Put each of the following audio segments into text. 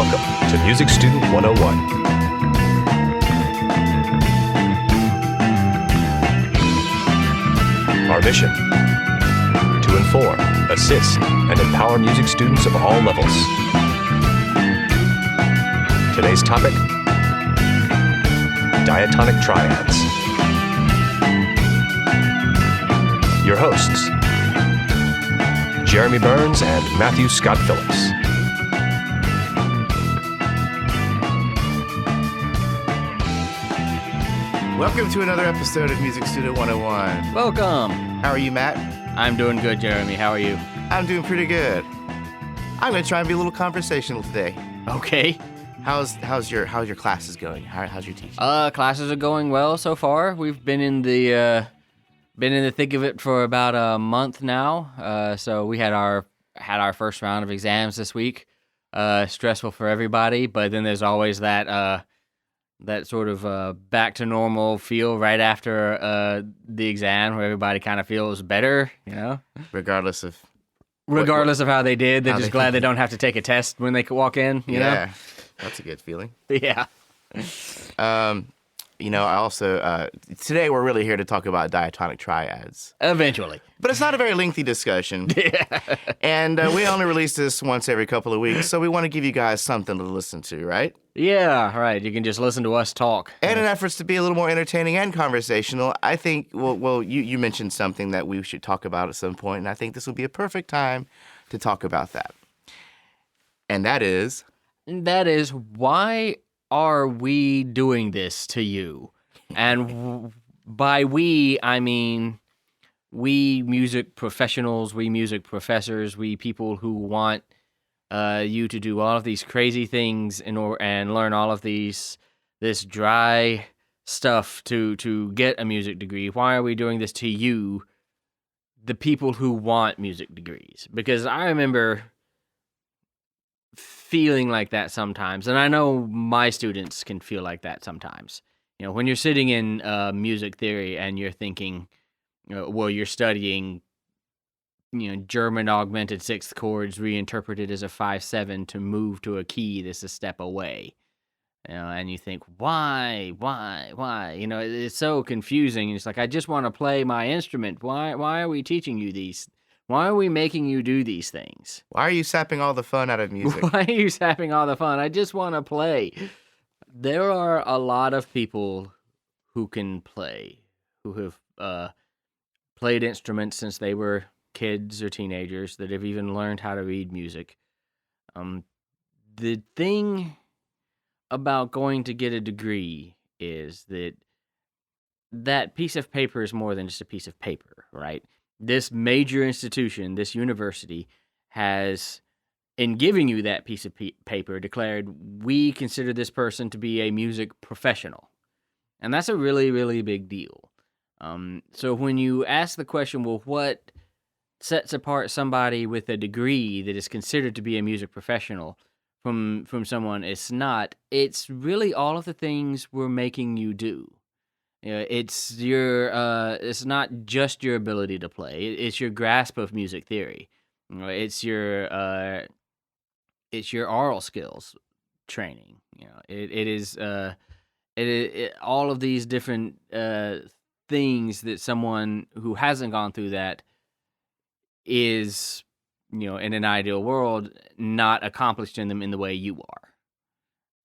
Welcome to Music Student 101. Our mission: to inform, assist, and empower music students of all levels. Today's topic: diatonic triads. Your hosts, Jeremy Burns and Matthew Scott Phillips. Welcome to another episode of Music Student 101. Welcome. How are you, Matt? I'm doing good, Jeremy. How are you? I'm doing pretty good. I'm going to try and be a little conversational today. Okay. How's your classes going? How's your teaching? Classes are going well so far. We've been in the thick of it for about a month now. So we had our first round of exams this week. Stressful for everybody, but then there's always that sort of back to normal feel right after the exam where everybody kind of feels better, you know? Regardless of how they did, they're just glad they don't have to take a test when they walk in, you know? Yeah, that's a good feeling. Yeah. I also, today we're really here to talk about diatonic triads. Eventually. But it's not a very lengthy discussion. Yeah. And we only release this once every couple of weeks, so we want to give you guys something to listen to, right? Yeah, right. You can just listen to us talk. And in efforts to be a little more entertaining and conversational, I think, you mentioned something that we should talk about at some point, and I think this will be a perfect time to talk about that. And that is, why are we doing this to you? And by we, I mean we music professionals, we music professors, we people who want you to do all of these crazy things and learn all of this dry stuff to get a music degree. Why are we doing this to you, the people who want music degrees? Because I remember feeling like that sometimes, and I know my students can feel like that sometimes. You know, when you're sitting in music theory and you're thinking, you're studying, German augmented sixth chords reinterpreted as a 5/7 to move to a key that's a step away. And you think, why? It's so confusing. It's like, I just want to play my instrument. Why are we teaching you these? Why are we making you do these things? why are you sapping all the fun out of music? Why are you sapping all the fun? I just want to play. There are a lot of people who can play, who have played instruments since they were kids or teenagers, that have even learned how to read music. The thing about going to get a degree is that piece of paper is more than just a piece of paper, right? This major institution, this university, has, in giving you that piece of paper, declared, we consider this person to be a music professional. And that's a really, really big deal. So when you ask the question, well, what sets apart somebody with a degree that is considered to be a music professional from someone it's not, it's really all of the things we're making you do. It's it's not just your ability to play. It's your grasp of music theory. It's your oral skills training. It is all of these different things that someone who hasn't gone through that is, in an ideal world, not accomplished in them in the way you are.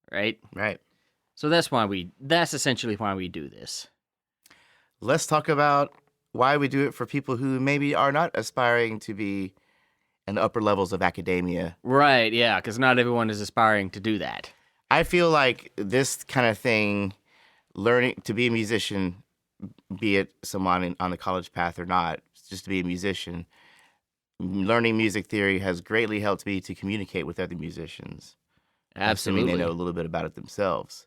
Right? Right. So that's essentially why we do this. Let's talk about why we do it for people who maybe are not aspiring to be in the upper levels of academia. Right, yeah, because not everyone is aspiring to do that. I feel like this kind of thing, learning to be a musician, be it someone on the college path or not, just to be a musician, learning music theory has greatly helped me to communicate with other musicians. Absolutely. Assuming they know a little bit about it themselves.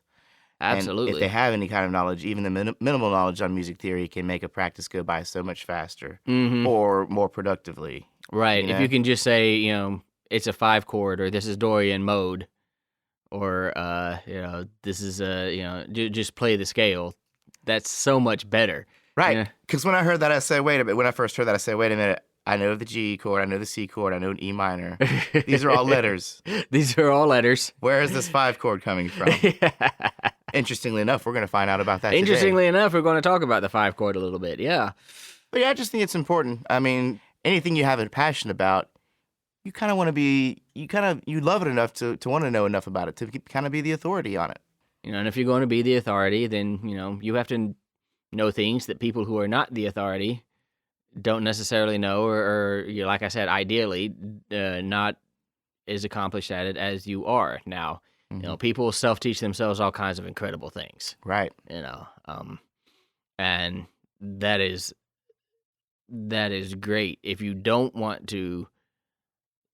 Absolutely. And if they have any kind of knowledge, even the minimal knowledge on music theory can make a practice go by so much faster or more productively. Right. If you can just say, it's a 5 chord, or this is Dorian mode, or, this is, just play the scale, that's so much better. Right. Because when I heard that, I said, wait a minute. When I first heard that, I said, wait a minute. I know the G chord, I know the C chord, I know an E minor. These are all letters. These are all letters. Where is this 5 chord coming from? Interestingly enough, we're going to find out about that Interestingly today. enough, we're going to talk about the 5 chord a little bit. Yeah. But yeah, I just think it's important. I mean, anything you have a passion about, you kind of want to be, you love it enough to want to know enough about it, to kind of be the authority on it. And if you're going to be the authority, then, you have to know things that people who are not the authority don't necessarily know, or like I said, ideally, not as accomplished at it as you are now. People self-teach themselves all kinds of incredible things. Right. And that is great. If you don't want to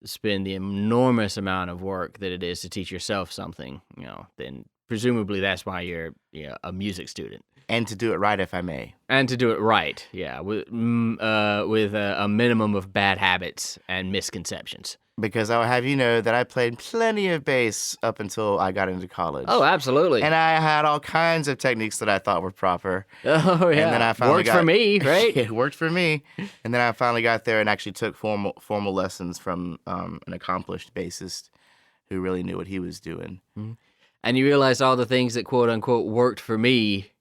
spend the enormous amount of work that it is to teach yourself something, then presumably that's why you're a music student. And to do it right, if I may. And to do it right, yeah, with a minimum of bad habits and misconceptions. Because I'll have you know that I played plenty of bass up until I got into college. Oh, absolutely. And I had all kinds of techniques that I thought were proper. Oh, yeah. And then I finally worked for me, right? It worked for me. And then I finally got there and actually took formal lessons from an accomplished bassist who really knew what he was doing. Mm-hmm. And you realize all the things that quote unquote worked for me,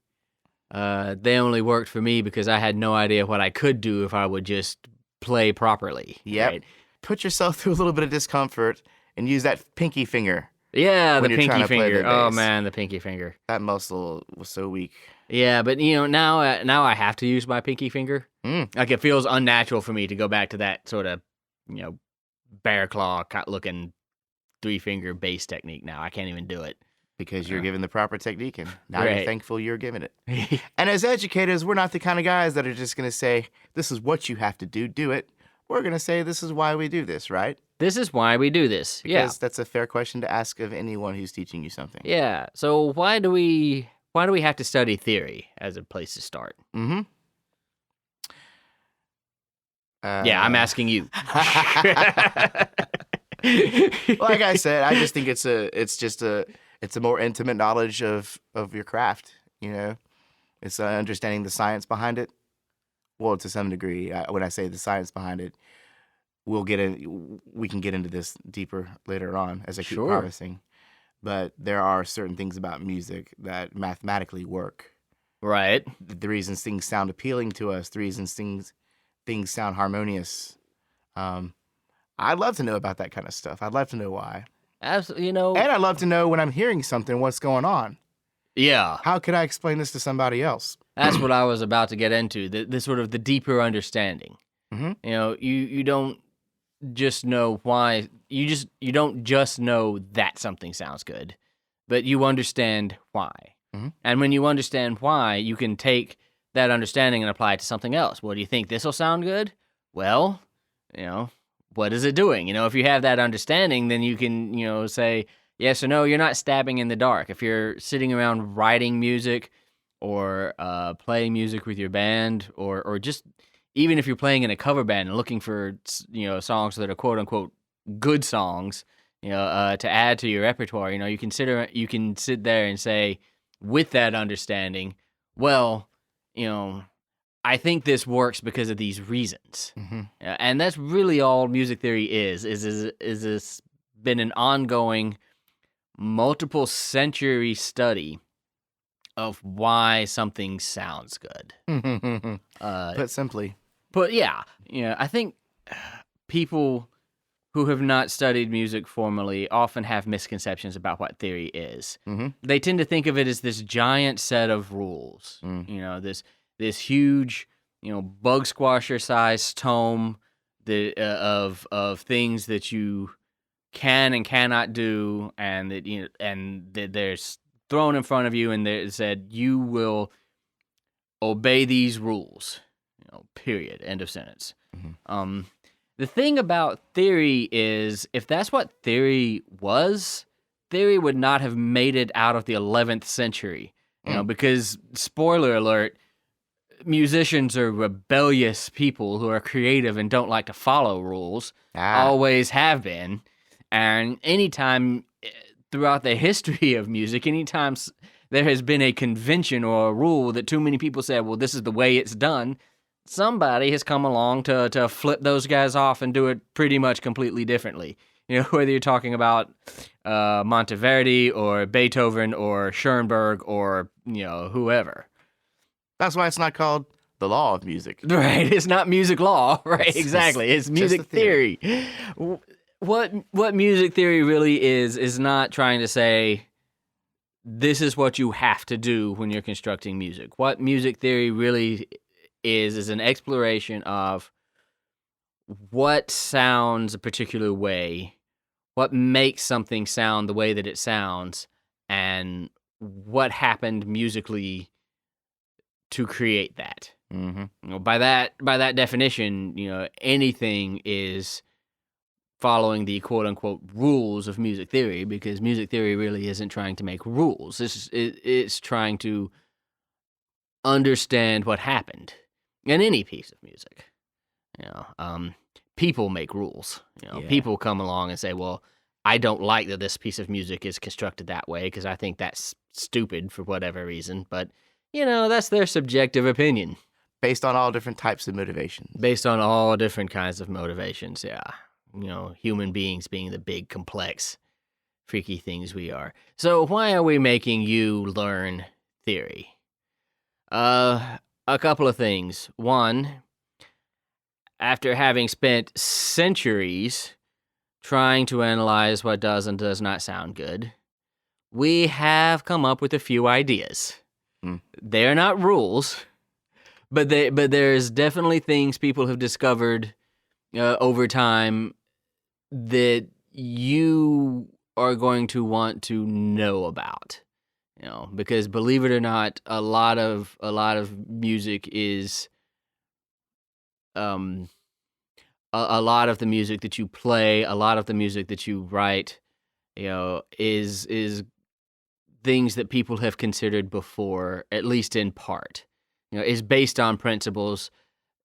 they only worked for me because I had no idea what I could do if I would just play properly. Yep. Right? Put yourself through a little bit of discomfort and use that pinky finger. Yeah, the when you're trying pinky to play finger. the Oh bass. man, the pinky finger. That muscle was so weak. Yeah, but now I have to use my pinky finger. Like it feels unnatural for me to go back to that sort of bear claw looking 3-finger bass technique. Now I can't even do it. Because you're given the proper technique, and now Right. you're thankful you're given it. And as educators, we're not the kind of guys that are just going to say, this is what you have to do it. We're going to say, this is why we do this, right? This is why we do this. Because that's a fair question to ask of anyone who's teaching you something. Yeah. So why do we have to study theory as a place to start? Mm-hmm. Yeah, I'm asking you. Like I said, I just think it's a more intimate knowledge of your craft, It's understanding the science behind it. Well, to some degree, when I say the science behind it, we can get into this deeper later on as I keep Sure. promising. But there are certain things about music that mathematically work. Right. The reasons things sound appealing to us, the reasons things sound harmonious. I'd love to know about that kind of stuff. I'd love to know why. Absolutely. And I'd love to know when I'm hearing something, what's going on. Yeah. How could I explain this to somebody else? That's what I was about to get into. The sort of the deeper understanding. Mm-hmm. You don't just know why. You don't just know that something sounds good, but you understand why. Mm-hmm. And when you understand why, you can take that understanding and apply it to something else. Well, do you think this will sound good? Well, what is it doing? If you have that understanding, then you can, say yes or no. You're not stabbing in the dark. If you're sitting around writing music or playing music with your band or just even if you're playing in a cover band and looking for, songs that are quote unquote good songs, to add to your repertoire, you can sit there and say with that understanding, well, I think this works because of these reasons. Mm-hmm. And that's really all music theory is this been an ongoing multiple century study of why something sounds good. Put simply. But yeah, I think people who have not studied music formally often have misconceptions about what theory is. Mm-hmm. They tend to think of it as this giant set of rules, this huge, bug squasher sized tome of things that you can and cannot do, and that there's thrown in front of you, and it said you will obey these rules. Period. End of sentence. Mm-hmm. The thing about theory is, if that's what theory was, theory would not have made it out of the 11th century. Because, spoiler alert, musicians are rebellious people who are creative and don't like to follow rules. Always have been. And anytime throughout the history of music, anytime there has been a convention or a rule that too many people said, well, this is the way it's done, somebody has come along to flip those guys off and do it pretty much completely differently. Whether you're talking about Monteverdi or Beethoven or Schoenberg or, whoever. That's why it's not called the law of music. Right, it's not music law, right? Exactly. It's music theory. What music theory really is not trying to say this is what you have to do when you're constructing music. What music theory really is an exploration of what sounds a particular way, what makes something sound the way that it sounds, and what happened musically to create that. Mm-hmm. By that definition, anything is following the quote-unquote rules of music theory, because music theory really isn't trying to make rules. It's trying to understand what happened in any piece of music. People make rules. People come along and say, well, I don't like that this piece of music is constructed that way because I think that's stupid for whatever reason. But, that's their subjective opinion. Based on all different types of motivations. Based on all different kinds of motivations, yeah. Human beings being the big, complex, freaky things we are. So why are we making you learn theory? A couple of things. One, after having spent centuries trying to analyze what does and does not sound good, we have come up with a few ideas. They're not rules, but there's definitely things people have discovered over time that you are going to want to know about. Because believe it or not, a lot of music is a lot of the music that you play, a lot of the music that you write, is things that people have considered before, at least in part. Is based on principles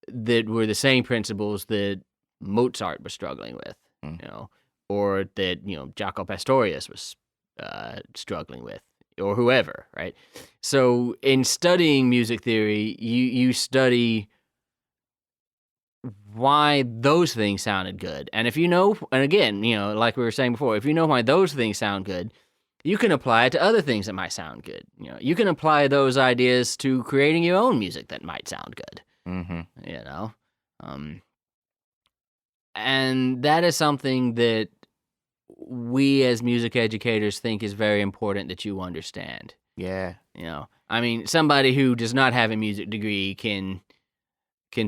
that were the same principles that Mozart was struggling with, or that, Jaco Pastorius was struggling with, or whoever, right? So in studying music theory, you study why those things sounded good. And if and again, like we were saying before, if you know why those things sound good, you can apply it to other things that might sound good. You can apply those ideas to creating your own music that might sound good. Mm-hmm. And that is something that we as music educators think is very important that you understand. Yeah. Somebody who does not have a music degree can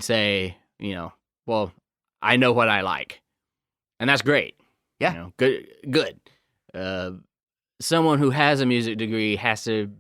say, well, I know what I like. And that's great. Yeah. Good. Someone who has a music degree has to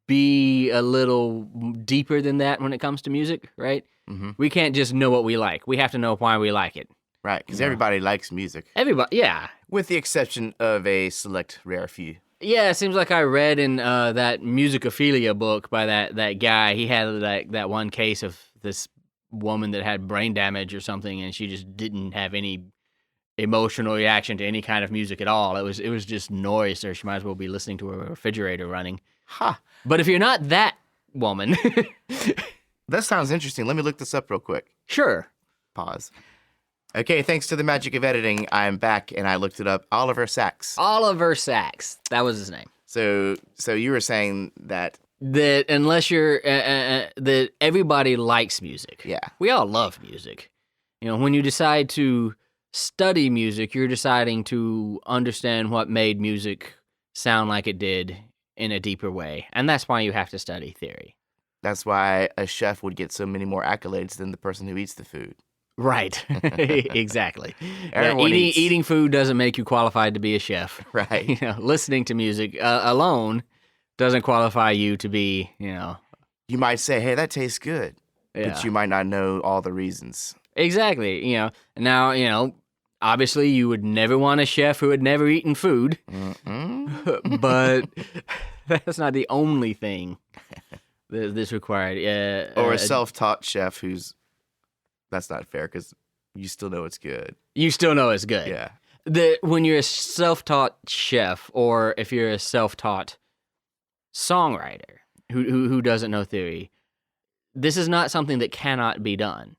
be a little deeper than that when it comes to music, right? Mm-hmm. We can't just know what we like. We have to know why we like it. Right, because everybody likes music. Everybody, yeah. With the exception of a select rare few. Yeah, it seems like I read in that Musicophilia book by that guy. He had that one case of this woman that had brain damage or something, and she just didn't have any emotional reaction to any kind of music at all. It was just noise, or she might as well be listening to a refrigerator running. Ha! But if you're not that woman... That sounds interesting. Let me look this up real quick. Sure. Pause. Okay, thanks to the magic of editing, I'm back, and I looked it up. Oliver Sacks. Oliver Sacks. That was his name. So you were saying that unless you're... that everybody likes music. Yeah. We all love music. When you decide to study music, you're deciding to understand what made music sound like it did in a deeper way. And that's why you have to study theory. That's why a chef would get so many more accolades than the person who eats the food. Right. Exactly. Eats. Eating food doesn't make you qualified to be a chef. Right. Listening to music alone doesn't qualify you to be, You might say, hey, that tastes good. Yeah. But you might not know all the reasons. Exactly. Now, obviously you would never want a chef who had never eaten food. But that's not the only thing that's required. Or a self-taught chef who's... That's not fair, because you still know it's good. You still know it's good. Yeah. When you're a self-taught chef, or if you're a self-taught songwriter who doesn't know theory, this is not something that cannot be done.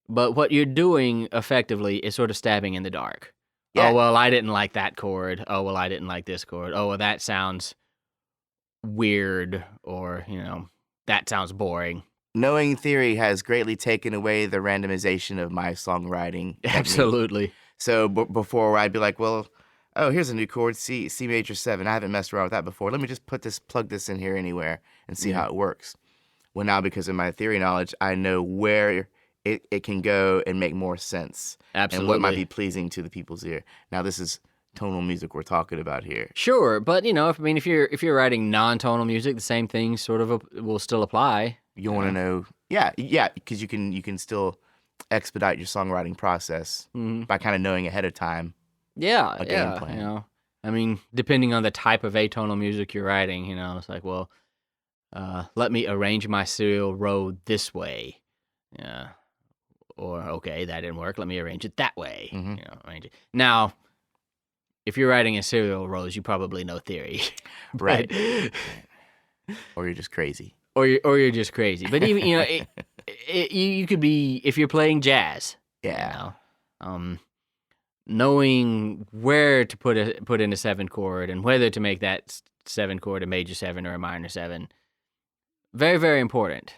But what you're doing effectively is sort of stabbing in the dark. Yeah. Oh, well, I didn't like that chord. Oh, well, I didn't like this chord. Oh, well, that sounds weird, or, that sounds boring. Knowing theory has greatly taken away the randomization of my songwriting technique. Absolutely. So before I'd be like, well, oh, here's a new chord, C major 7. I haven't messed around with that before. Let me just plug this in here anywhere and see how it works. Well, now because of my theory knowledge, I know where it can go and make more sense. Absolutely. And what might be pleasing to the people's ear. Now, this is tonal music we're talking about here. Sure, but if you're writing non-tonal music, the same thing sort of will still apply. You want to know, yeah, because you can still expedite your songwriting process by kind of knowing ahead of time. Yeah, a game plan. Depending on the type of atonal music you're writing, it's like, well, let me arrange my serial row this way. Yeah. Or, okay, that didn't work. Let me arrange it that way. Arrange it. Now, if you're writing in serial rows, you probably know theory. Right. Or you're just crazy. Or you're just crazy. But even, you could be, if you're playing jazz. Yeah. Knowing where to put in a 7 chord and whether to make that 7 chord a major 7 or a minor 7. Very, very important.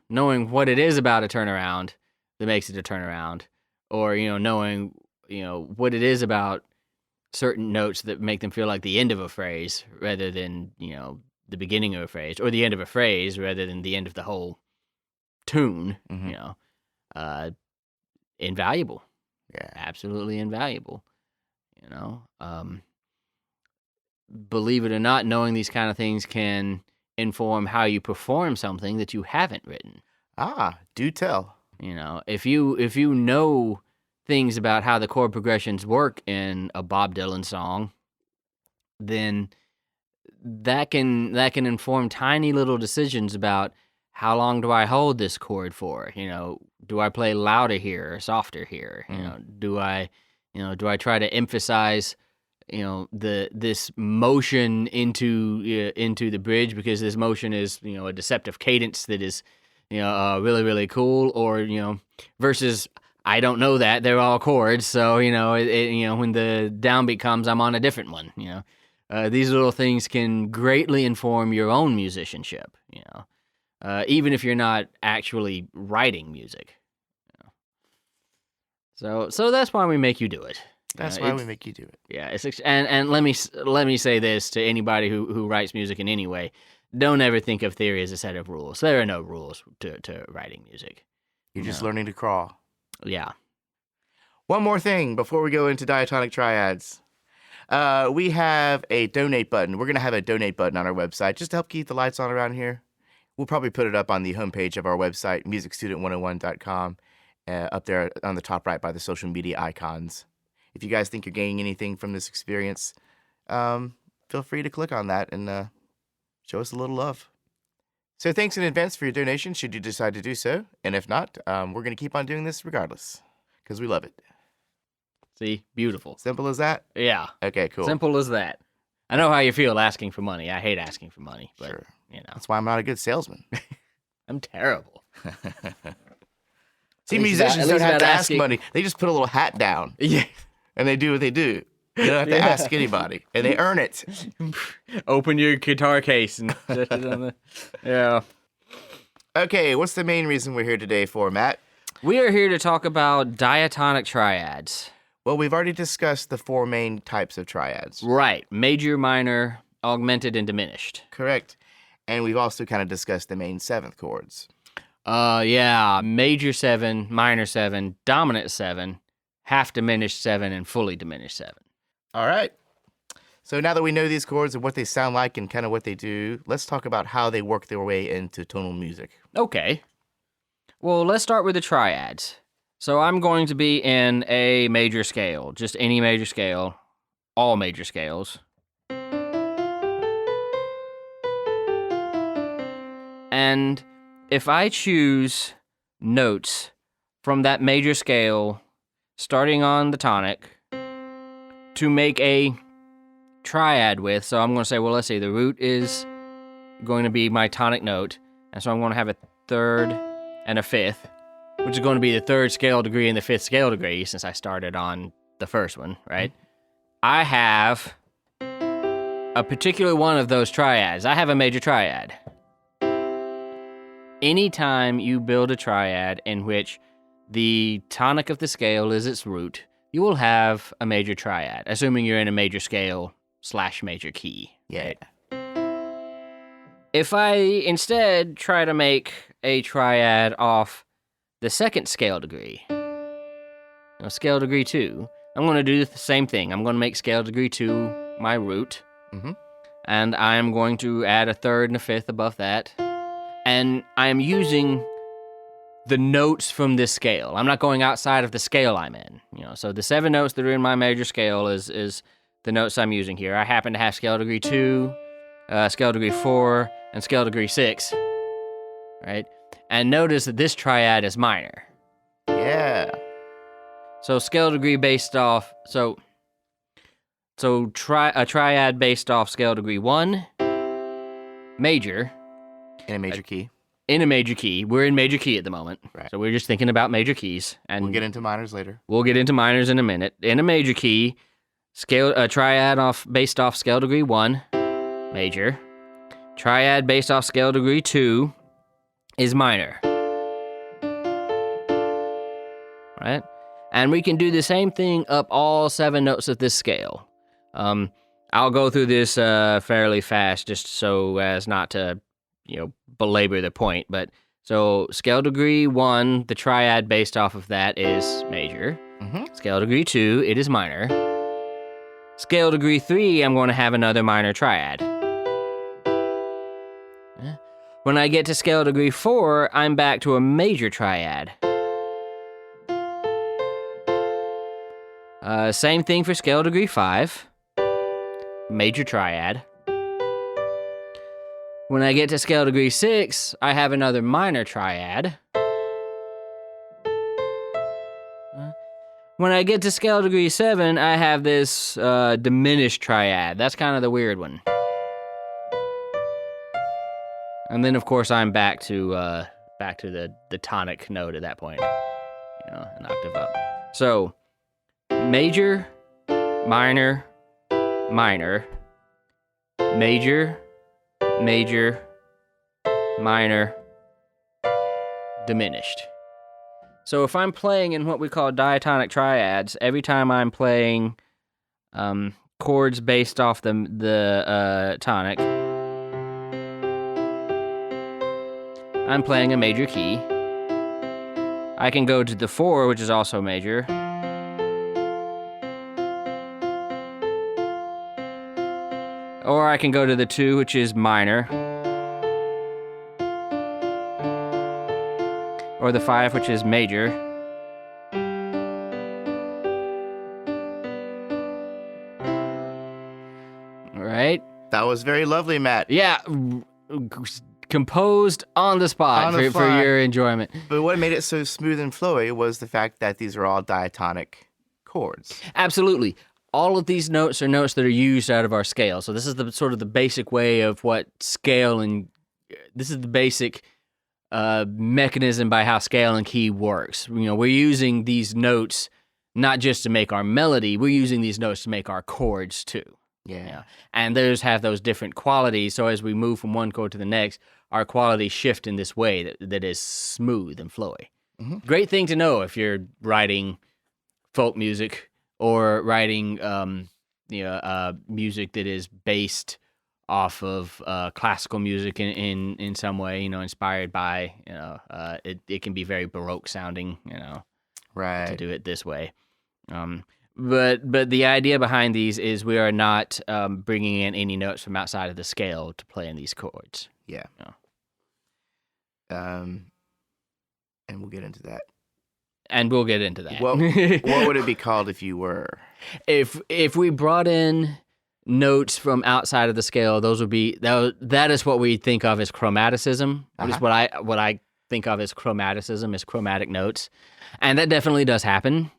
Knowing what it is about a turnaround that makes it a turnaround, or knowing what it is about certain notes that make them feel like the end of a phrase rather than the beginning of a phrase, or the end of a phrase rather than the end of the whole tune. Invaluable. Yeah, absolutely invaluable. Believe it or not, knowing these kind of things can inform how you perform something that you haven't written. Do tell. If you know things about how the chord progressions work in a Bob Dylan song, then that can inform tiny little decisions about how long do I hold this chord for? Do I play louder here or softer here? Do I try to emphasize this motion into the bridge because this motion is a deceptive cadence that is really, really cool, or versus I don't know that they're all chords, so when the downbeat comes, I'm on a different one. These little things can greatly inform your own musicianship. Even if you're not actually writing music. So that's why we make you do it. That's why we make you do it. Yeah, and let me say this to anybody who writes music in any way: don't ever think of theory as a set of rules. There are no rules to writing music. You're just learning to crawl. Yeah. One more thing before we go into diatonic triads. We have a donate button. We're going to have a donate button on our website just to help keep the lights on around here. We'll probably put it up on the homepage of our website, musicstudent101.com, up there on the top right by the social media icons. If you guys think you're gaining anything from this experience, feel free to click on that and show us a little love. So thanks in advance for your donation, should you decide to do so. And if not, we're going to keep on doing this regardless, because we love it. See? Beautiful. Simple as that? Yeah. Okay, cool. Simple as that. I know how you feel asking for money. I hate asking for money. But, sure. That's why I'm not a good salesman. I'm terrible. See, musicians don't have to ask money. They just put a little hat down. Yeah. And they do what they do. They don't have to ask anybody. And they earn it. Open your guitar case and set it on the... Yeah. Okay, what's the main reason we're here today for, Matt? We are here to talk about diatonic triads. Well, we've already discussed the 4 main types of triads. Right. Major, minor, augmented, and diminished. Correct. And we've also kind of discussed the main 7th chords. Yeah. Major 7, minor 7, dominant 7, half diminished 7, and fully diminished 7. All right. So now that we know these chords and what they sound like and kind of what they do, let's talk about how they work their way into tonal music. Okay. Well, let's start with the triads. So I'm going to be in a major scale, just any major scale, all major scales. And if I choose notes from that major scale, starting on the tonic, to make a triad with, so I'm going to say, well, let's see, the root is going to be my tonic note, and so I'm going to have a third, and a fifth, which is going to be the third scale degree and the fifth scale degree since I started on the first one, right? I have a particular one of those triads. I have a major triad. Anytime you build a triad in which the tonic of the scale is its root, you will have a major triad, assuming you're in a major scale / major key. Yeah. If I instead try to make a triad off the second scale degree, scale degree 2, I'm going to do the same thing. I'm going to make scale degree 2 my root, and I'm going to add a third and a fifth above that, and I'm using the notes from this scale. I'm not going outside of the scale I'm in. So the 7 notes that are in my major scale is the notes I'm using here. I happen to have scale degree 2, scale degree 4, and scale degree 6, right? And notice that this triad is minor. Yeah. So scale degree based off, a triad based off scale degree 1, major. In a major key. In a major key. We're in major key at the moment. Right. So we're just thinking about major keys. And we'll get into minors later. We'll get into minors in a minute. In a major key, triad based off scale degree 1, major. Triad based off scale degree 2 is minor. Right? And we can do the same thing up all 7 notes of this scale. I'll go through this fairly fast just so as not to, belabor the point. But so scale degree 1, the triad based off of that is major. Scale degree 2, it is minor. Scale degree 3, I'm going to have another minor triad. When I get to scale degree 4, I'm back to a major triad. Same thing for scale degree 5, major triad. When I get to scale degree 6, I have another minor triad. When I get to scale degree 7, I have this diminished triad. That's kind of the weird one. And then, of course, I'm back to the tonic note at that point, an octave up. So, major, minor, minor, major, major, minor, diminished. So if I'm playing in what we call diatonic triads, every time I'm playing chords based off the tonic, I'm playing a major key. I can go to the 4, which is also major. Or I can go to the 2, which is minor. Or the 5, which is major. All right. That was very lovely, Matt. Yeah. Composed on the spot for your enjoyment. But what made it so smooth and flowy was the fact that these are all diatonic chords. Absolutely. All of these notes are notes that are used out of our scale. So this is the sort of the basic way of what scale and this is the basic mechanism by how scale and key works. We're using these notes not just to make our melody, we're using these notes to make our chords too. Yeah. And those have those different qualities. So as we move from one chord to the next, our qualities shift in this way that is smooth and flowy. Great thing to know if you're writing folk music or writing music that is based off of classical music in some way, inspired by, it can be very Baroque sounding, right, to do it this way. But the idea behind these is we are not bringing in any notes from outside of the scale to play in these chords. Yeah. And we'll get into that. What would it be called if you were? If we brought in notes from outside of the scale, those would be that is what we think of as chromaticism. That is what I think of as chromaticism, is chromatic notes, and that definitely does happen.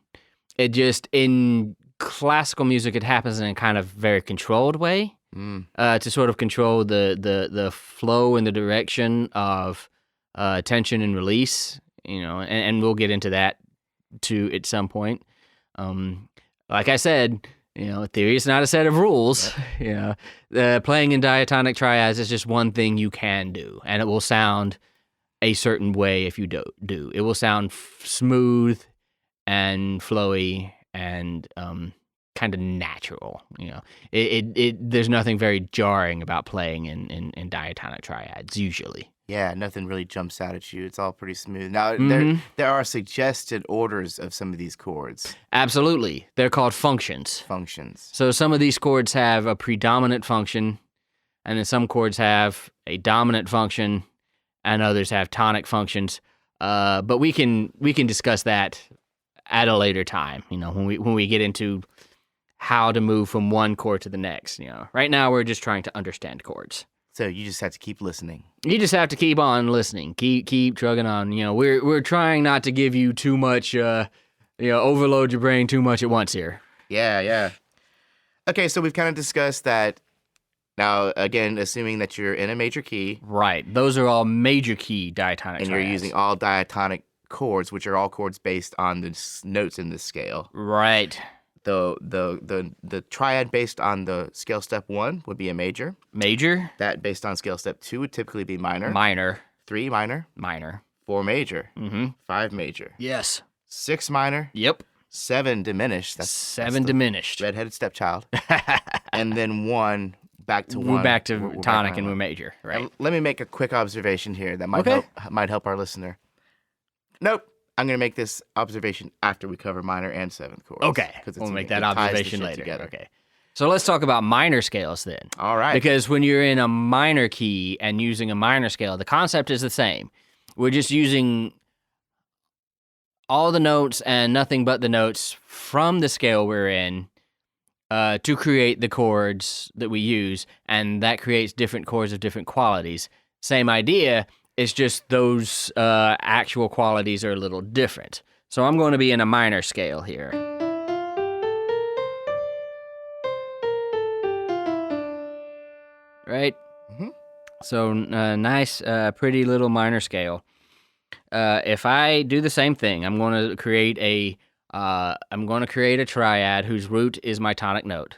It just, in classical music, it happens in a kind of very controlled way to sort of control the flow and the direction of tension and release, and we'll get into that too at some point. Like I said, theory is not a set of rules. Playing in diatonic triads is just one thing you can do, and it will sound a certain way if you do. It will sound smooth and flowy and kind of natural. There's nothing very jarring about playing in diatonic triads usually. Yeah, nothing really jumps out at you. It's all pretty smooth. Now, there are suggested orders of some of these chords. Absolutely. They're called functions. Functions. So some of these chords have a predominant function, and then some chords have a dominant function, and others have tonic functions. But we can discuss that at a later time, when we get into how to move from one chord to the next. Right now we're just trying to understand chords. So you just have to keep listening. You just have to keep on listening. Keep trugging on. We're trying not to give you too much, overload your brain too much at once here. Yeah. Okay, so we've kind of discussed that. Now, again, assuming that you're in a major key. Right. Those are all major key diatonic and triads. You're using all diatonic chords, which are all chords based on the notes in this scale. Right. The triad based on the scale step 1 would be a major. Major. That based on scale step 2 would typically be minor. Minor. 3 minor. Minor. 4 major. Mm-hmm. 5 major. Yes. 6 minor. Yep. 7 diminished. That's the diminished. Redheaded stepchild. And then 1 back to 1. We're back to tonic and we're major. Right. Let me make a quick observation here that might help our listener. Nope. I'm going to make this observation after we cover minor and 7th chords. Okay, we'll make that observation later. Together. Okay, so let's talk about minor scales then. All right. Because when you're in a minor key and using a minor scale, the concept is the same. We're just using all the notes and nothing but the notes from the scale we're in to create the chords that we use, and that creates different chords of different qualities. Same idea. It's just those actual qualities are a little different. So I'm going to be in a minor scale here. Right? Mm-hmm. So nice, pretty little minor scale. If I do the same thing, I'm going to create a triad whose root is my tonic note.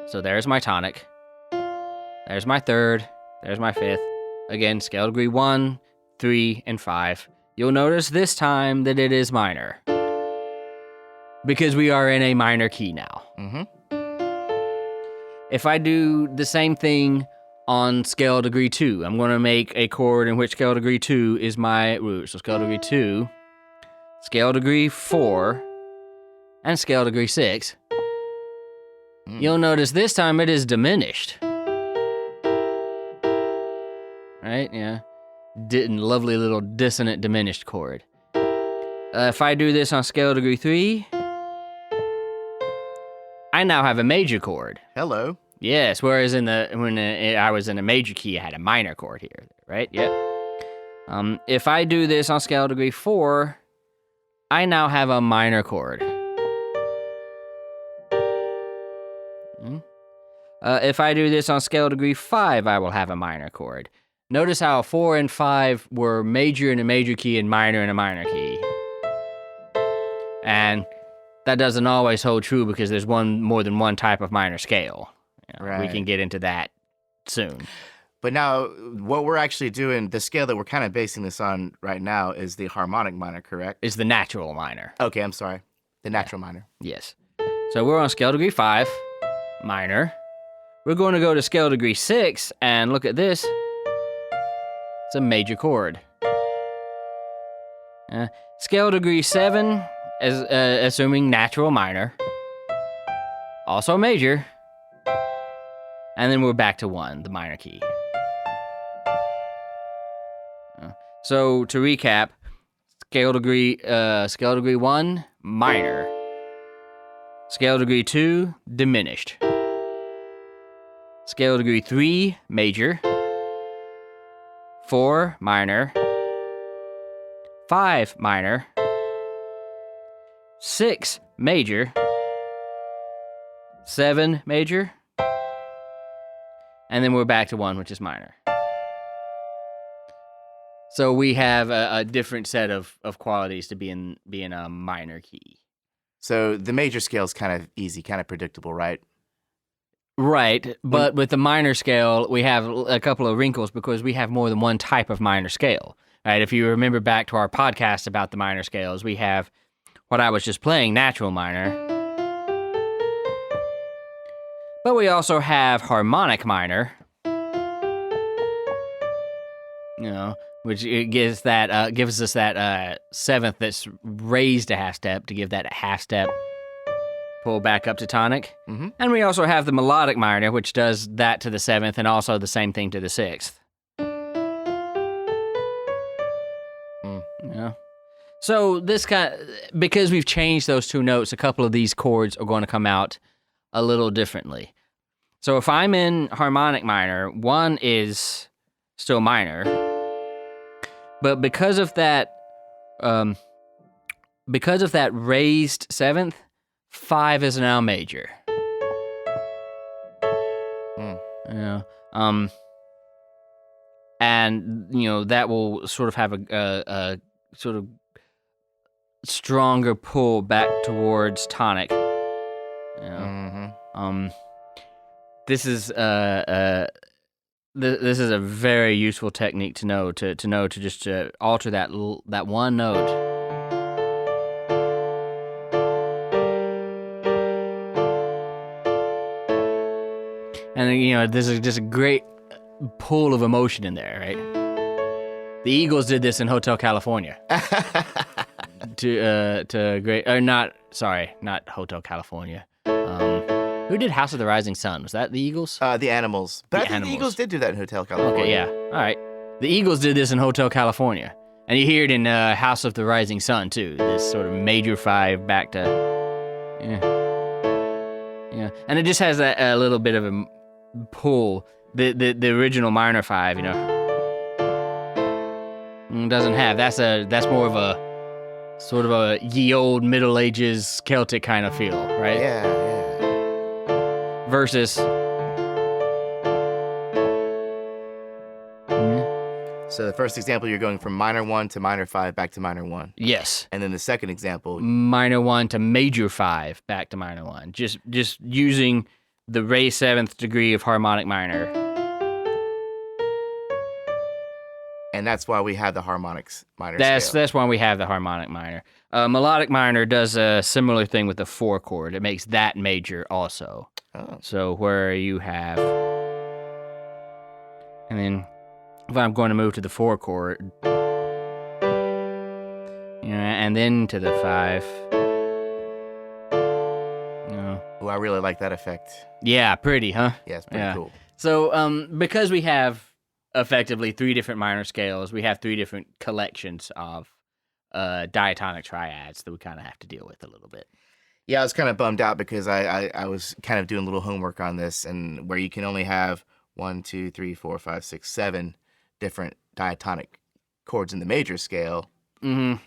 So there's my tonic. There's my 3rd. There's my 5th. Again, scale degree 1, 3, and 5. You'll notice this time that it is minor. Because we are in a minor key now. Mm-hmm. If I do the same thing on scale degree 2, I'm going to make a chord in which scale degree 2 is my root. So scale degree 2, scale degree 4, and scale degree 6. You'll notice this time it is diminished. Right? Yeah. Lovely little dissonant diminished chord. If I do this on scale degree 3, I now have a major chord. Hello. Yes, whereas when I was in a major key, I had a minor chord here, right? Yep. If I do this on scale degree 4, I now have a minor chord. If I do this on scale degree 5, I will have a minor chord. Notice how 4 and 5 were major in a major key and minor in a minor key. And that doesn't always hold true because there's more than one type of minor scale. Right. We can get into that soon. But now, what we're actually doing, the scale that we're kind of basing this on right now is the harmonic minor, correct? Is the natural minor. Okay, I'm sorry. The natural minor. Yes. So we're on scale degree 5, minor. We're going to go to scale degree 6 and look at this. It's a major chord. Scale degree 7, assuming natural minor. Also major. And then we're back to 1, the minor key. So to recap, scale degree 1, minor. Scale degree 2, diminished. Scale degree 3, major. 4, minor. 5, minor. 6, major. 7, major. And then we're back to 1, which is minor. So we have a different set of qualities to be in a minor key. So the major scale is kind of easy, kind of predictable, right? Right, but with the minor scale, we have a couple of wrinkles because we have more than one type of minor scale. Right? If you remember back to our podcast about the minor scales, we have what I was just playing, natural minor. But we also have harmonic minor, which it gives us that seventh that's raised a half step to give that half step pull back up to tonic. Mm-hmm. And we also have the melodic minor, which does that to the seventh and also the same thing to the sixth. Yeah. So because we've changed those two notes, a couple of these chords are going to come out a little differently. So if I'm in harmonic minor, one is still minor, but because of that raised seventh, 5 is now major. And that will sort of have a sort of stronger pull back towards tonic. This is this is a very useful technique to know to just alter that one note. And there's just a great pull of emotion in there, right? The Eagles did this in Hotel California. Not Hotel California. Who did House of the Rising Sun? Was that the Eagles? The Animals. But I think the Eagles did do that in Hotel California. Okay, yeah. All right. The Eagles did this in Hotel California. And you hear it in House of the Rising Sun, too. This sort of major 5 back to... Yeah. And it just has a little bit of a pull. The original minor 5, doesn't have. That's more of a sort of a ye old Middle Ages Celtic kind of feel, right? Yeah. Versus. So the first example, you're going from minor 1 to minor 5 back to minor 1. Yes. And then the second example, minor 1 to major 5 back to minor 1. Just using the raised 7th degree of harmonic minor. And that's why we have the harmonics minor scale. That's why we have the harmonic minor. Melodic minor does a similar thing with the 4 chord. It makes that major also. Oh. So where you have, and then if I'm going to move to the 4 chord, and then to the 5. Oh, I really like that effect. Yeah, pretty, huh? Yeah, it's pretty cool. So because we have effectively 3 different minor scales, we have 3 different collections of diatonic triads that we kind of have to deal with a little bit. Yeah, I was kind of bummed out because I was kind of doing a little homework on this, and where you can only have 1, 2, 3, 4, 5, 6, 7 different diatonic chords in the major scale. Mm-hmm.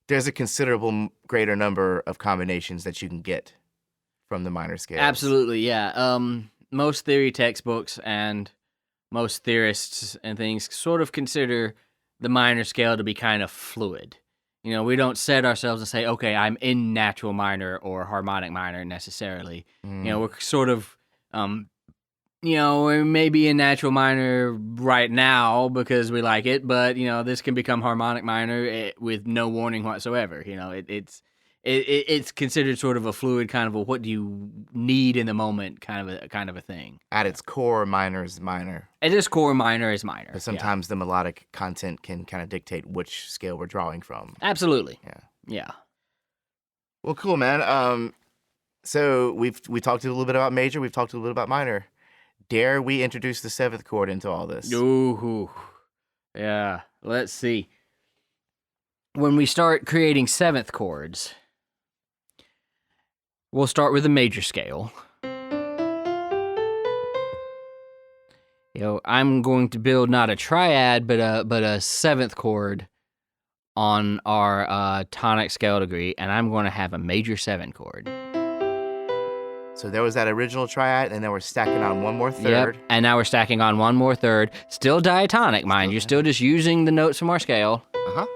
There's a considerable greater number of combinations that you can get from the minor scales. Absolutely, yeah. Most theory textbooks and most theorists and things sort of consider the minor scale to be kind of fluid. We don't set ourselves and say, okay, I'm in natural minor or harmonic minor necessarily. We're sort of, we may be in natural minor right now because we like it, but, this can become harmonic minor with no warning whatsoever. It's considered sort of a fluid kind of a what do you need in the moment kind of a thing. At its core, minor is minor. At its core, minor is minor. But sometimes the melodic content can kind of dictate which scale we're drawing from. Absolutely. Yeah. Well, cool, man. So we talked a little bit about major. We've talked a little bit about minor. Dare we introduce the 7th chord into all this? Ooh. Yeah. Let's see. When we start creating 7th chords, we'll start with the major scale. I'm going to build not a triad, but a 7th chord on our tonic scale degree, and I'm going to have a major 7 chord. So there was that original triad, and then we're stacking on one more third. Yep. And now we're stacking on one more third. Still diatonic, mind you. Still just using the notes from our scale. Uh-huh.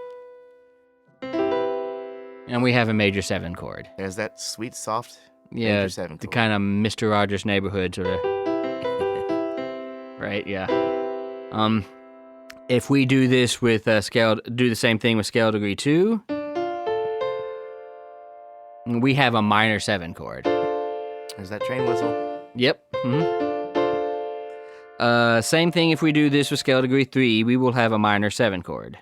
And we have a major 7 chord. There's that sweet, soft Yeah, major 7 the chord. kind of Mr. Rogers' Neighborhood sort of. Right, yeah. If we do this with do the same thing with scale degree 2, we have a minor 7 chord. There's that train whistle. Yep. Same thing if we do this with scale degree 3, we will have a minor 7 chord.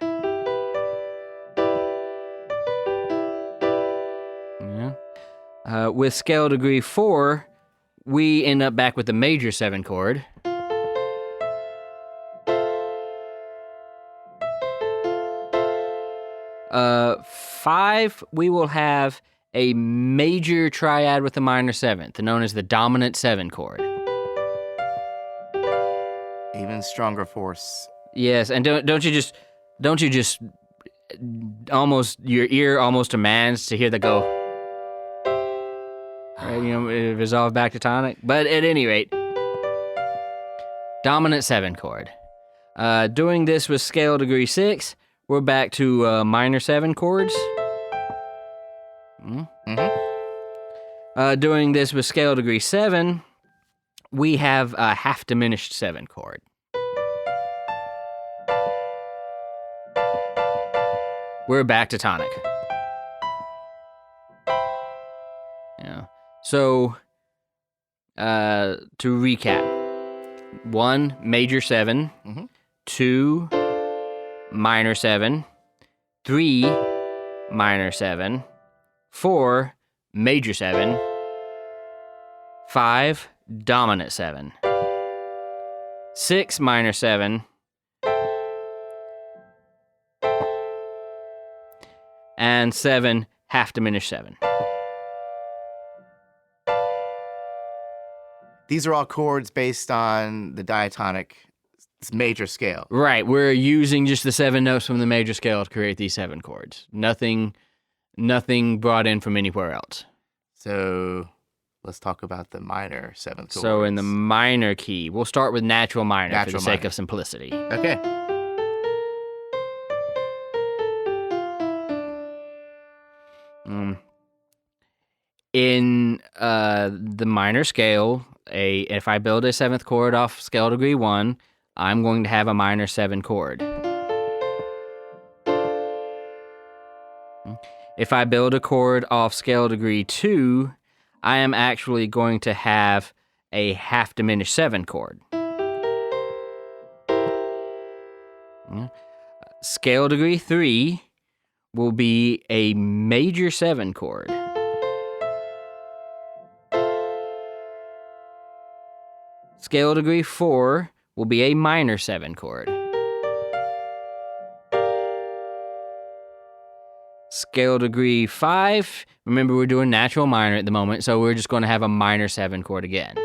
Yeah. With scale degree 4, we end up back with the major 7 chord. Five, we will have a major triad with a minor 7th, known as the dominant 7 chord. Even stronger force. Yes, and don't you just almost, your ear almost demands to hear the go. Right, resolve back to tonic. But at any rate, dominant 7 chord. Doing this with scale degree 6, we're back to minor 7 chords. Doing this with scale degree 7, we have a half diminished 7 chord. We're back to tonic. Yeah. So, to recap, 1, major 7, 2, minor 7, 3, minor 7, 4, major 7, 5, dominant 7, 6, minor 7, and 7, half diminished 7. These are all chords based on the diatonic major scale. Right, we're using just the 7 notes from the major scale to create these 7 chords. Nothing brought in from anywhere else. So let's talk about the minor 7th chords. So in the minor key, we'll start with natural minor for the sake of simplicity. Okay. In the minor scale, if I build a 7th chord off scale degree 1, I'm going to have a minor 7 chord. If I build a chord off scale degree 2, I am actually going to have a half diminished 7 chord. Scale degree 3 will be a major 7 chord. Scale degree 4 will be a minor 7 chord. Scale degree 5, remember we're doing natural minor at the moment, so we're just going to have a minor 7 chord again.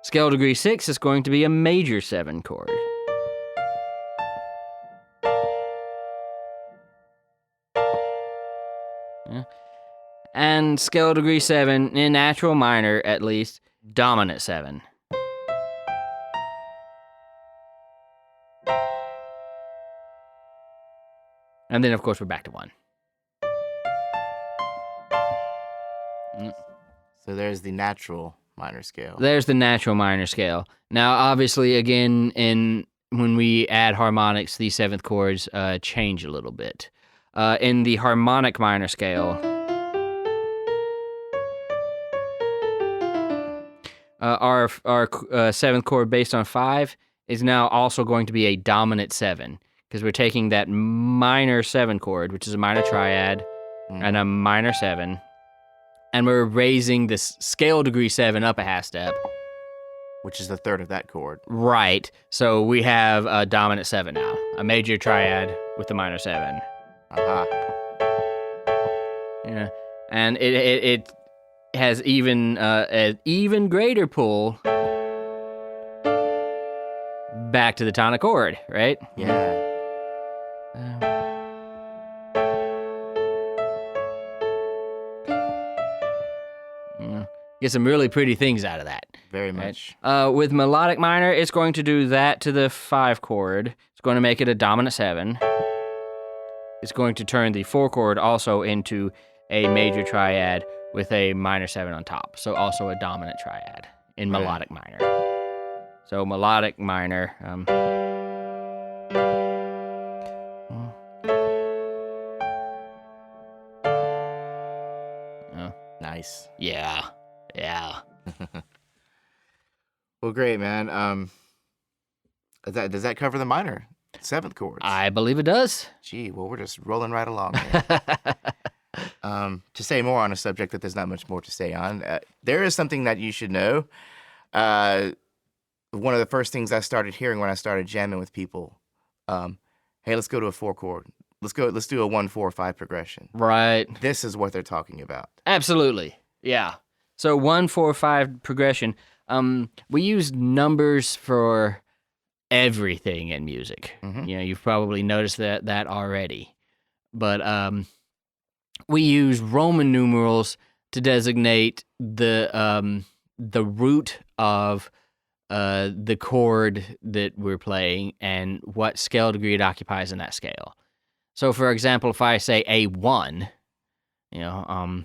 Scale degree 6 is going to be a major 7 chord. And scale degree 7, in natural minor at least, dominant 7. And then, of course, we're back to 1. So there's the natural minor scale. There's the natural minor scale. Now, obviously, again, when we add harmonics, these 7th chords change a little bit. In the harmonic minor scale, our 7th chord based on 5 is now also going to be a dominant 7, because we're taking that minor 7 chord, which is a minor triad, and a minor 7, and we're raising this scale degree 7 up a half step. Which is the third of that chord. Right. So we have a dominant 7 now, a major triad with a minor 7. Aha. Yeah, and it has even an even greater pull back to the tonic chord, right? Yeah. Get some really pretty things out of that. Very Right? much. With melodic minor, it's going to do that to the 5 chord. It's going to make it a dominant 7. It's going to turn the 4 chord also into a major triad with a minor 7 on top. So also a dominant triad in Right. melodic minor. So melodic minor. Nice. Yeah. Well, great, man. Does that cover the minor 7th chords? I believe it does. Gee, well, we're just rolling right along here. To say more on a subject that there's not much more to say on, there is something that you should know. One of the first things I started hearing when I started jamming with people, hey, let's go to a 4 chord. Let's do a 1-4-5 progression. Right. This is what they're talking about. Absolutely. Yeah. So 1-4-5 progression. We use numbers for everything in music. Mhm. You know, you've probably noticed that already. But we use Roman numerals to designate the root of the chord that we're playing and what scale degree it occupies in that scale. So, for example, if I say A1, you know,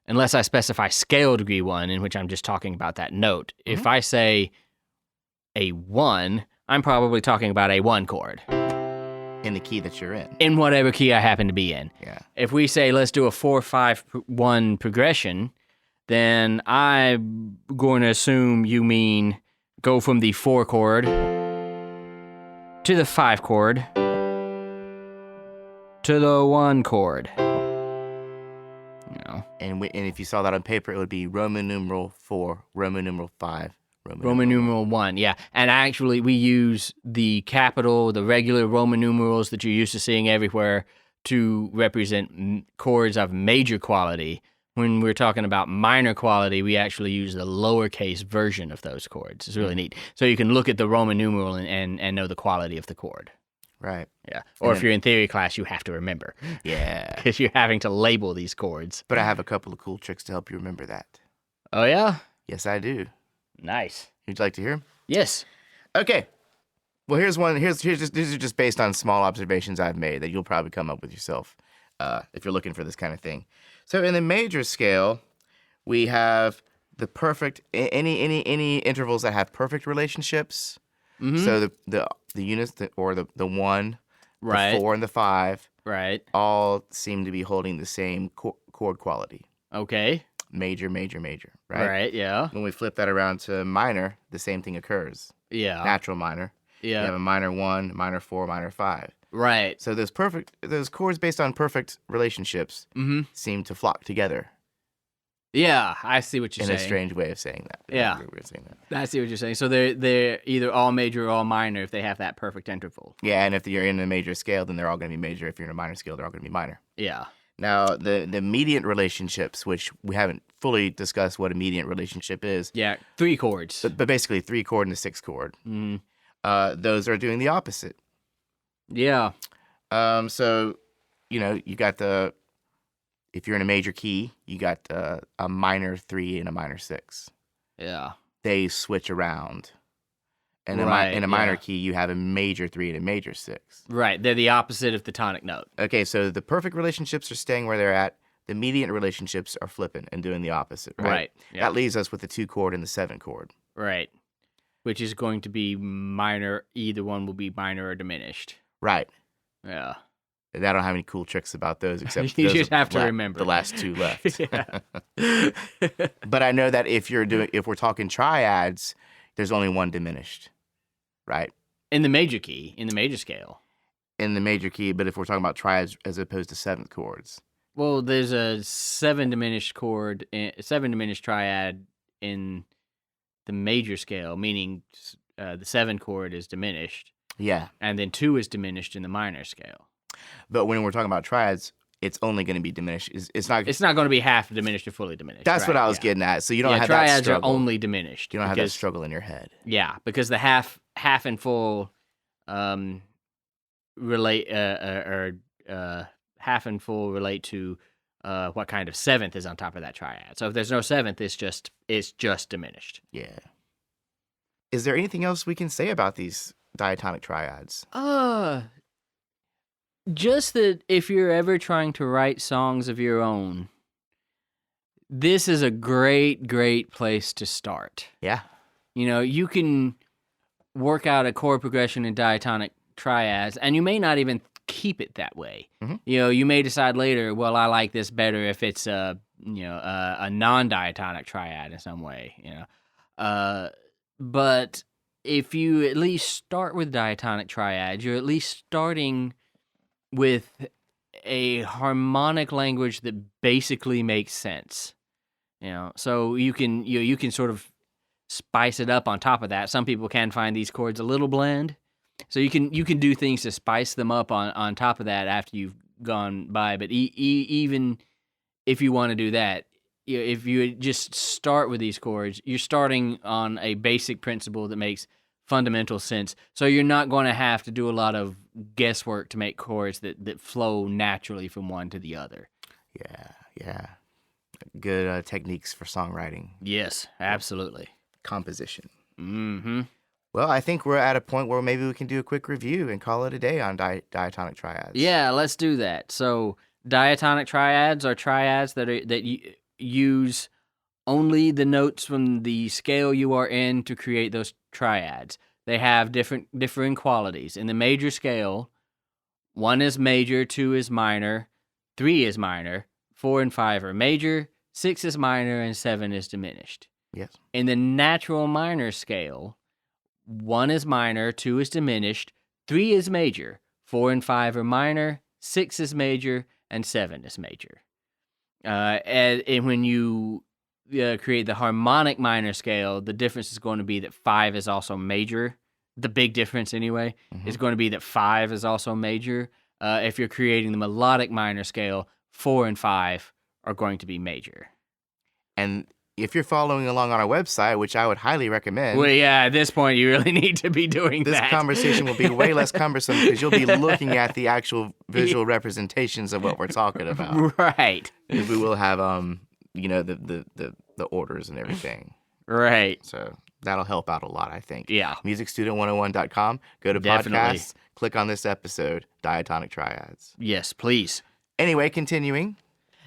unless I specify scale degree 1, in which I'm just talking about that note, if I say A1, I'm probably talking about a 1 chord. In the key that you're in. In whatever key I happen to be in. Yeah. If we say let's do a 4-5-1 progression, then I'm going to assume you mean go from the 4 chord to the 5 chord to the 1 chord. You know. And if you saw that on paper, it would be Roman numeral 4, Roman numeral 5, Roman numeral 1, yeah. And actually, we use the capital, the regular Roman numerals that you're used to seeing everywhere to represent chords of major quality. When we're talking about minor quality, we actually use the lowercase version of those chords. It's really neat. So you can look at the Roman numeral and know the quality of the chord. Right. Yeah. Or if you're in theory class, you have to remember. Yeah. Because you're having to label these chords. But I have a couple of cool tricks to help you remember that. Oh, yeah? Yes, I do. Nice. Would you like to hear them? Yes. Okay. Well, here's one. These are just based on small observations I've made that you'll probably come up with yourself if you're looking for this kind of thing. So in the major scale, we have the perfect any intervals that have perfect relationships. Mm-hmm. So the units or the 1, Right. the 4, and the 5 Right. all seem to be holding the same chord quality. Okay. Major, major, major. Right. Right, yeah. When we flip that around to minor, the same thing occurs. Yeah. Natural minor. Yeah. You have a minor 1, minor 4, minor 5. Right. So those chords based on perfect relationships Mm-hmm. seem to flock together Yeah, I see what you're in saying. a strange way of saying that. Yeah. Weird way of saying that. I see what you're saying. So they're either all major or all minor if they have that perfect interval. Yeah, and if you're in a major scale, then they're all going to be major. If you're in a minor scale, they're all going to be minor. Yeah. Now, the mediant relationships, which we haven't fully discussed what a mediant relationship is, Yeah, 3 chords. but basically 3 chord and a 6 chord, those are doing the opposite. Yeah. So, you got if you're in a major key, you got a minor 3 and a minor 6. Yeah. They switch around. And Right, in a minor yeah. key, you have a major 3 and a major 6. Right. They're the opposite of the tonic note. Okay, so the perfect relationships are staying where they're at. The mediant relationships are flipping and doing the opposite, right? Right. Yeah. That leaves us with the 2 chord and the 7 chord. Right. Which is going to be minor. Either one will be minor or diminished. Right. Yeah. And I don't have any cool tricks about those except You those just are have to remember. the last 2 left. Yeah. But I know that if we're talking triads, there's only one diminished, right? In the major key, in the major scale. In the major key, but if we're talking about triads as opposed to 7th chords. Well, there's a 7 diminished chord, 7 diminished triad in the major scale, meaning the 7 chord is diminished, Yeah. and then 2 is diminished in the minor scale. But when we're talking about triads, it's only going to be diminished. It's not. It's not going to be half diminished or fully diminished. That's right, what I was yeah. getting at. So you don't Yeah, have that triads are struggle. only diminished. You don't have that because- struggle in your head. Yeah, because the half and full relate half and full relate to what kind of seventh is on top of that triad. So if there's no seventh, it's just diminished. Yeah. Is there anything else we can say about these diatonic triads? Just that if you're ever trying to write songs of your own, this is a great place to start. Yeah. You can work out a chord progression in diatonic triads, and you may not even keep it that way. Mm-hmm. You may decide later, well, I like this better if it's a non-diatonic triad in some way. But if you at least start with diatonic triads, you're at least starting with a harmonic language that basically makes sense. So you can sort of spice it up on top of that. Some people can find these chords a little bland, so you can do things to spice them up on top of that after you've gone by. But even if you want to do that, if you just start with these chords, you're starting on a basic principle that makes fundamental sense. So you're not going to have to do a lot of guesswork to make chords that flow naturally from one to the other. Yeah. Good techniques for songwriting. Yes, absolutely. Composition. Mm-hmm. Well, I think we're at a point where maybe we can do a quick review and call it a day on diatonic triads. Yeah, let's do that. So diatonic triads are triads that use only the notes from the scale you are in to create those triads. They have differing qualities. In the major scale, 1 is major, 2 is minor, 3 is minor, 4 and 5 are major, 6 is minor, and 7 is diminished. Yes. In the natural minor scale, 1 is minor, 2 is diminished, 3 is major, 4 and 5 are minor, 6 is major, and 7 is major. And when you create the harmonic minor scale, the difference is going to be that 5 is also major. The big difference, anyway, is going to be that 5 is also major. If you're creating the melodic minor scale, 4 and 5 are going to be major. And if you're following along on our website, which I would highly recommend. Well, yeah, at this point, you really need to be doing this that. This conversation will be way less cumbersome because you'll be looking at the actual visual representations of what we're talking about. Right. Because we will have, the orders and everything. Right. So that'll help out a lot, I think. Yeah. MusicStudent101.com. Go to Definitely. podcasts. Click on this episode, Diatonic Triads. Yes, please. Anyway, continuing.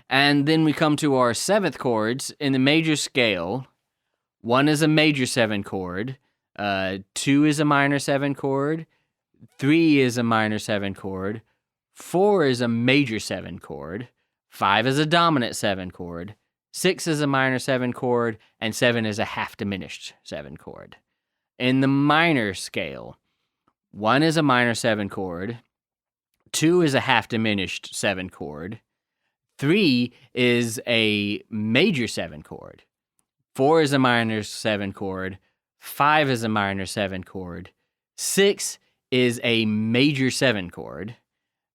And then we come to our 7th chords in the major scale. 1 is a major 7 chord. 2 is a minor 7 chord. 3 is a minor 7 chord. 4 is a major 7 chord. 5 is a dominant 7 chord. 6 is a minor 7 chord. And 7 is a half diminished 7 chord. In the minor scale, 1 is a minor 7 chord. 2 is a half diminished 7 chord. 3 is a major 7 chord. 4 is a minor 7 chord. 5 is a minor 7 chord. 6 is a major 7 chord.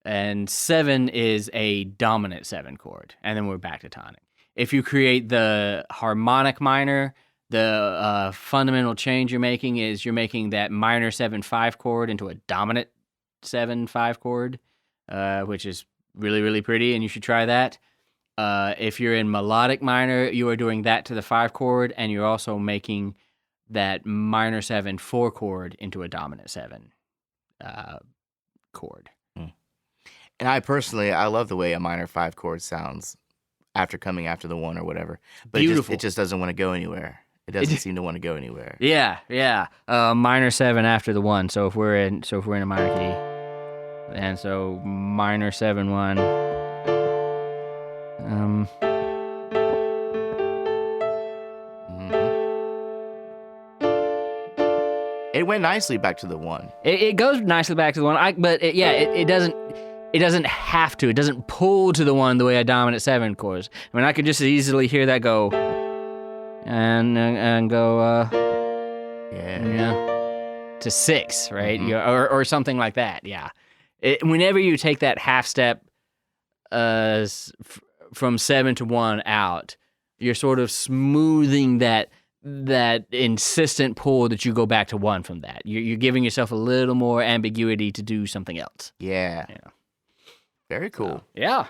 And 7 is a dominant 7 chord. And then we're back to tonic. If you create the harmonic minor, the fundamental change you're making is you're making that minor 7/5 chord into a dominant 7/5 chord, which is really, really pretty, and you should try that. If you're in melodic minor, you are doing that to the 5 chord, and you're also making that minor 7/4 chord into a dominant 7 chord. And I love the way a minor 5 chord sounds after coming after the 1 or whatever. But Beautiful. It just doesn't want to go anywhere. It doesn't seem to want to go anywhere. Yeah. Minor 7 after the 1. So if we're in a minor key, and so minor 7/1. It went nicely back to the 1. It goes nicely back to the 1. But it doesn't. It doesn't have to. It doesn't pull to the 1 the way a dominant 7 chords. I mean, I could just as easily hear that go and go to 6, right? Mm-hmm. Or something like that. Yeah. Whenever you take that half step from 7 to 1 out, you're sort of smoothing that insistent pull that you go back to 1 from that. You're giving yourself a little more ambiguity to do something else. Yeah. Very cool. Yeah.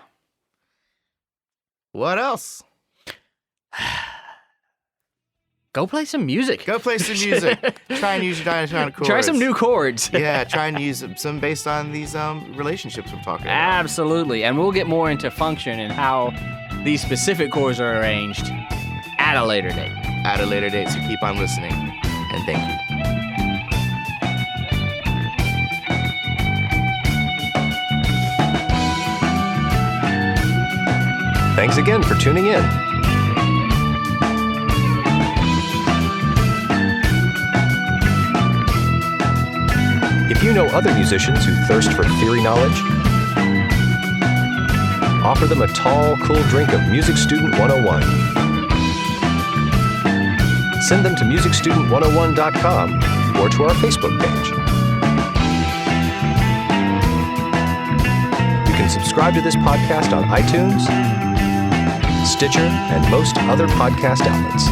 What else? Go play some music. Go play some music. Try and use your diatonic chords. Try some new chords. Yeah, try and use some based on these relationships we're talking about. Absolutely. And we'll get more into function and how these specific chords are arranged at a later date. At a later date, so keep on listening. And thank you. Thanks again for tuning in. If you know other musicians who thirst for theory knowledge, offer them a tall, cool drink of Music Student 101. Send them to musicstudent101.com or to our Facebook page. You can subscribe to this podcast on iTunes, Stitcher, and most other podcast outlets.